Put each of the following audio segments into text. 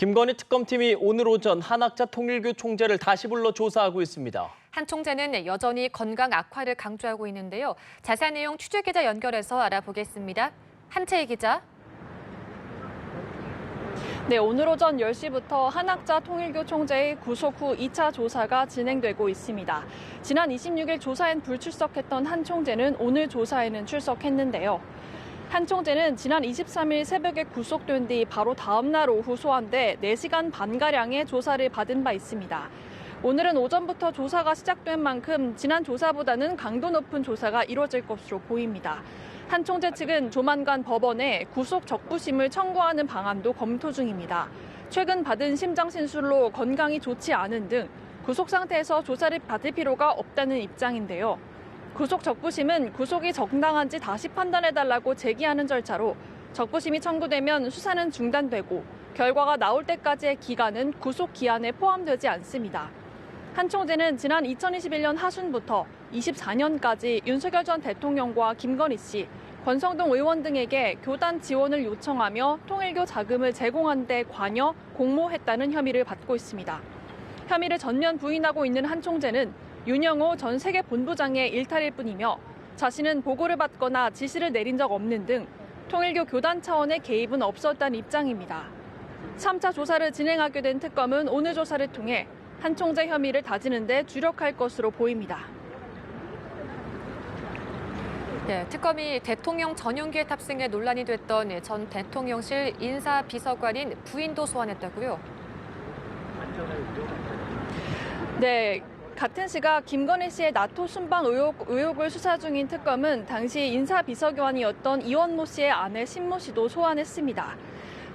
김건희 특검팀이 오늘 오전 한학자 통일교 총재를 다시 불러 조사하고 있습니다. 한 총재는 여전히 건강 악화를 강조하고 있는데요. 자세한 내용 취재기자 연결해서 알아보겠습니다. 한채희 기자. 네, 오늘 오전 10시부터 한학자 통일교 총재의 구속 후 2차 조사가 진행되고 있습니다. 지난 26일 조사엔 불출석했던 한 총재는 오늘 조사에는 출석했는데요. 한 총재는 지난 23일 새벽에 구속된 뒤 바로 다음 날 오후 소환돼 4시간 반가량의 조사를 받은 바 있습니다. 오늘은 오전부터 조사가 시작된 만큼 지난 조사보다는 강도 높은 조사가 이뤄질 것으로 보입니다. 한 총재 측은 조만간 법원에 구속 적부심을 청구하는 방안도 검토 중입니다. 최근 받은 심장 신술로 건강이 좋지 않은 등 구속 상태에서 조사를 받을 필요가 없다는 입장인데요. 구속 적부심은 구속이 정당한지 다시 판단해달라고 제기하는 절차로 적부심이 청구되면 수사는 중단되고 결과가 나올 때까지의 기간은 구속 기한에 포함되지 않습니다. 한 총재는 지난 2021년 하순부터 24년까지 윤석열 전 대통령과 김건희 씨, 권성동 의원 등에게 교단 지원을 요청하며 통일교 자금을 제공한 데 관여, 공모했다는 혐의를 받고 있습니다. 혐의를 전면 부인하고 있는 한 총재는 윤영호 전 세계본부장의 일탈일 뿐이며 자신은 보고를 받거나 지시를 내린 적 없는 등 통일교 교단 차원의 개입은 없었다는 입장입니다. 3차 조사를 진행하게 된 특검은 오늘 조사를 통해 한 총재 혐의를 다지는 데 주력할 것으로 보입니다. 네, 특검이 대통령 전용기에 탑승해 논란이 됐던 전 대통령실 인사비서관인 부인도 소환했다고요? 네. 같은 시각 김건희 씨의 나토 순방 의혹을 수사 중인 특검은 당시 인사비서관이었던 이원모 씨의 아내 신모 씨도 소환했습니다.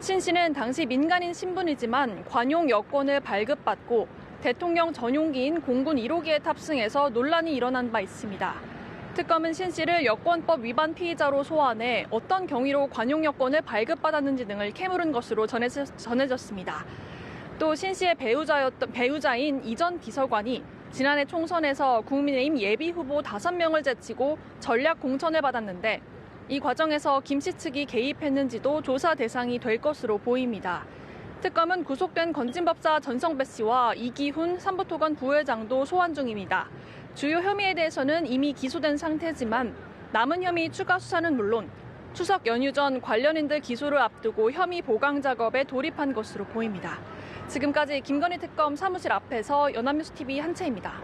신 씨는 당시 민간인 신분이지만 관용 여권을 발급받고 대통령 전용기인 공군 1호기에 탑승해서 논란이 일어난 바 있습니다. 특검은 신 씨를 여권법 위반 피의자로 소환해 어떤 경위로 관용 여권을 발급받았는지 등을 캐물은 것으로 전해졌습니다. 또 신 씨의 배우자인 이 전 비서관이 지난해 총선에서 국민의힘 예비후보 5명을 제치고 전략 공천을 받았는데 이 과정에서 김 씨 측이 개입했는지도 조사 대상이 될 것으로 보입니다. 특검은 구속된 건진법사 전성배 씨와 이기훈 삼부토건 부회장도 소환 중입니다. 주요 혐의에 대해서는 이미 기소된 상태지만 남은 혐의 추가 수사는 물론 추석 연휴 전 관련인들 기소를 앞두고 혐의 보강 작업에 돌입한 것으로 보입니다. 지금까지 김건희 특검 사무실 앞에서 연합뉴스TV 한채입니다.